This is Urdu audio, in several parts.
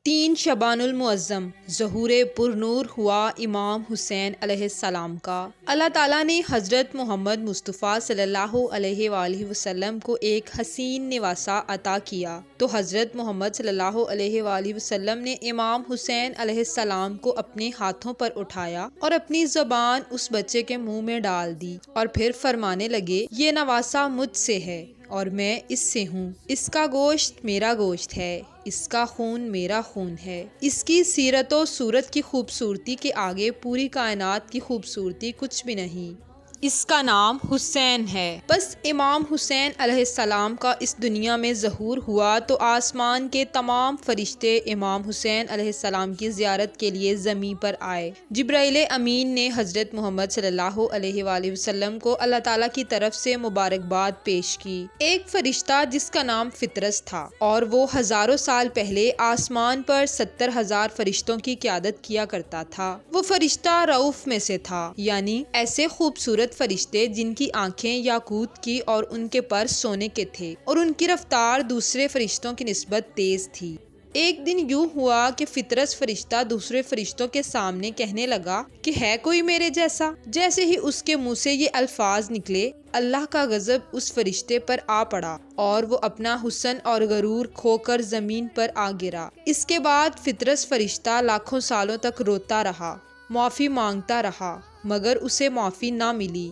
3 شعبان المعظم ظہور پر نور ہوا امام حسین علیہ السلام کا۔ اللہ تعالیٰ نے حضرت محمد مصطفیٰ صلی اللہ علیہ وآلہ وسلم کو ایک حسین نواسہ عطا کیا تو حضرت محمد صلی اللہ علیہ وآلہ وسلم نے امام حسین علیہ السلام کو اپنے ہاتھوں پر اٹھایا اور اپنی زبان اس بچے کے منہ میں ڈال دی اور پھر فرمانے لگے، یہ نواسہ مجھ سے ہے اور میں اس سے ہوں، اس کا گوشت میرا گوشت ہے، اس کا خون میرا خون ہے۔ اس کی سیرت و صورت کی خوبصورتی کے آگے پوری کائنات کی خوبصورتی کچھ بھی نہیں۔ اس کا نام حسین ہے۔ بس امام حسین علیہ السلام کا اس دنیا میں ظہور ہوا تو آسمان کے تمام فرشتے امام حسین علیہ السلام کی زیارت کے لیے زمین پر آئے۔ جبرائیل امین نے حضرت محمد صلی اللہ علیہ وآلہ وسلم کو اللہ تعالیٰ کی طرف سے مبارکباد پیش کی۔ ایک فرشتہ جس کا نام فطرس تھا اور وہ ہزاروں سال پہلے آسمان پر 70,000 فرشتوں کی قیادت کیا کرتا تھا۔ وہ فرشتہ رؤف میں سے تھا، یعنی ایسے خوبصورت فرشتے جن کی آنکھیں یاقوت کی اور ان کے پر سونے کے تھے اور ان کی رفتار دوسرے فرشتوں کی نسبت تیز تھی۔ ایک دن یوں ہوا کہ فطرس فرشتہ دوسرے فرشتوں کے سامنے کہنے لگا کہ ہے کوئی میرے جیسا؟ جیسے ہی اس کے منہ سے یہ الفاظ نکلے، اللہ کا غضب اس فرشتے پر آ پڑا اور وہ اپنا حسن اور غرور کھو کر زمین پر آ گرا۔ اس کے بعد فطرس فرشتہ لاکھوں سالوں تک روتا رہا، معافی مانگتا رہا، مگر اسے معافی نہ ملی۔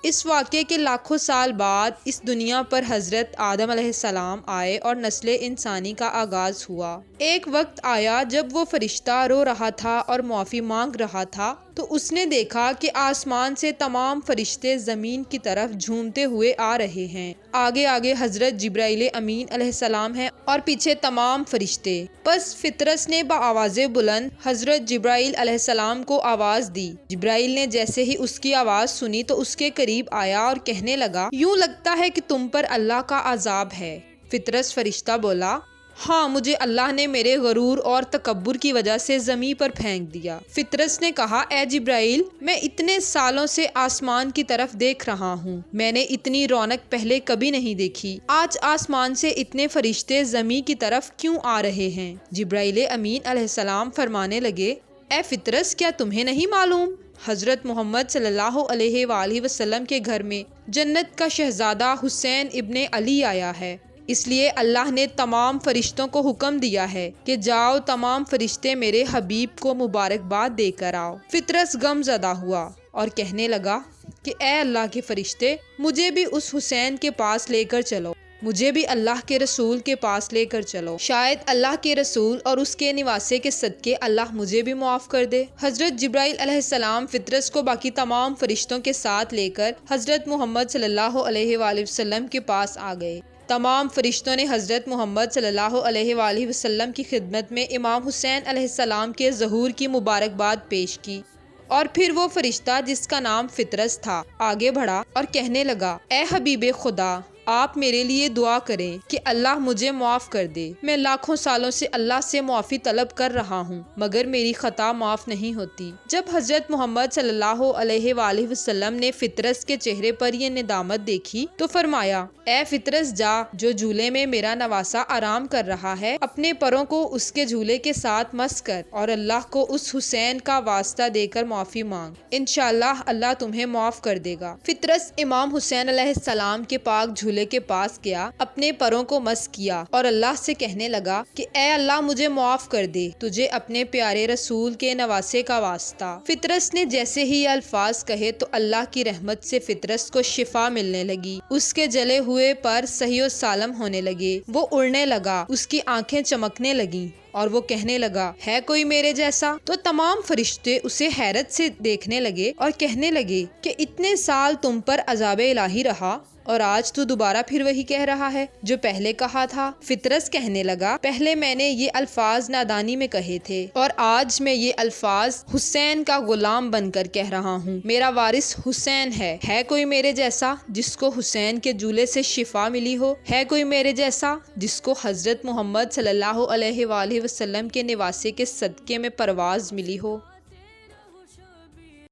اس واقعے کے لاکھوں سال بعد اس دنیا پر حضرت آدم علیہ السلام آئے اور نسل انسانی کا آغاز ہوا۔ ایک وقت آیا جب وہ فرشتہ رو رہا تھا اور معافی مانگ رہا تھا تو اس نے دیکھا کہ آسمان سے تمام فرشتے زمین کی طرف جھومتے ہوئے آ رہے ہیں۔ آگے آگے حضرت جبرائیل امین علیہ السلام ہیں اور پیچھے تمام فرشتے۔ بس فطرس نے بآواز بلند حضرت جبرائیل علیہ السلام کو آواز دی۔ جبرائیل نے جیسے ہی اس کی آواز سنی تو اس کے قریب آیا اور کہنے لگا، یوں لگتا ہے کہ تم پر اللہ کا عذاب ہے۔ فطرس فرشتہ بولا، ہاں، مجھے اللہ نے میرے غرور اور تکبر کی وجہ سے زمین پر پھینک دیا۔ فطرس نے کہا، اے جبرائیل، میں اتنے سالوں سے آسمان کی طرف دیکھ رہا ہوں، میں نے اتنی رونق پہلے کبھی نہیں دیکھی، آج آسمان سے اتنے فرشتے زمین کی طرف کیوں آ رہے ہیں؟ جبرائیل امین علیہ السلام فرمانے لگے، اے فطرس، کیا تمہیں نہیں معلوم؟ حضرت محمد صلی اللہ علیہ وآلہ وسلم کے گھر میں جنت کا شہزادہ حسین ابن علی آیا ہے، اس لیے اللہ نے تمام فرشتوں کو حکم دیا ہے کہ جاؤ، تمام فرشتے میرے حبیب کو مبارکباد دے کر آؤ۔ فطرس غم زدہ ہوا اور کہنے لگا کہ اے اللہ کے فرشتے، مجھے بھی اس حسین کے پاس لے کر چلو، مجھے بھی اللہ کے رسول کے پاس لے کر چلو، شاید اللہ کے رسول اور اس کے نواسے کے صدقے اللہ مجھے بھی معاف کر دے۔ حضرت جبرائیل علیہ السلام فطرس کو باقی تمام فرشتوں کے ساتھ لے کر حضرت محمد صلی اللہ علیہ وآلہ وسلم کے پاس آ گئے۔ تمام فرشتوں نے حضرت محمد صلی اللہ علیہ وآلہ وسلم کی خدمت میں امام حسین علیہ السلام کے ظہور کی مبارکباد پیش کی اور پھر وہ فرشتہ جس کا نام فطرس تھا آگے بڑھا اور کہنے لگا، اے حبیب خدا، آپ میرے لیے دعا کریں کہ اللہ مجھے معاف کر دے۔ میں لاکھوں سالوں سے اللہ سے معافی طلب کر رہا ہوں مگر میری خطا معاف نہیں ہوتی۔ جب حضرت محمد صلی اللہ علیہ وآلہ وسلم نے فطرس کے چہرے پر یہ ندامت دیکھی تو فرمایا، اے فطرس، جا، جو جھولے میں میرا نواسہ آرام کر رہا ہے، اپنے پروں کو اس کے جھولے کے ساتھ مس کر اور اللہ کو اس حسین کا واسطہ دے کر معافی مانگ، انشاءاللہ اللہ تمہیں معاف کر دے گا۔ فطرس امام حسین علیہ السلام کے پاک جھولے کے پاس گیا، اپنے پروں کو مس کیا اور اللہ سے کہنے لگا کہ اے اللہ، مجھے معاف کر دے، تجھے اپنے پیارے رسول کے نواسے کا واسطہ۔ فطرس نے جیسے ہی یہ الفاظ کہے تو اللہ کی رحمت سے فطرس کو شفا ملنے لگی، اس کے جلے ہوئے پر صحیح و سالم ہونے لگے، وہ اڑنے لگا، اس کی آنکھیں چمکنے لگیں اور وہ کہنے لگا، ہے کوئی میرے جیسا؟ تو تمام فرشتے اسے حیرت سے دیکھنے لگے اور کہنے لگے کہ اتنے سال تم پر عذاب الہی رہا اور آج تو دوبارہ پھر وہی کہہ رہا ہے جو پہلے کہا تھا۔ فطرس کہنے لگا، پہلے میں نے یہ الفاظ نادانی میں کہے تھے اور آج میں یہ الفاظ حسین کا غلام بن کر کہہ رہا ہوں، میرا وارث حسین ہے کوئی میرے جیسا جس کو حسین کے جولے سے شفا ملی ہو؟ ہے کوئی میرے جیسا جس کو حضرت محمد صلی اللہ علیہ وآلہ وسلم کے نواسے کے صدقے میں پرواز ملی ہو؟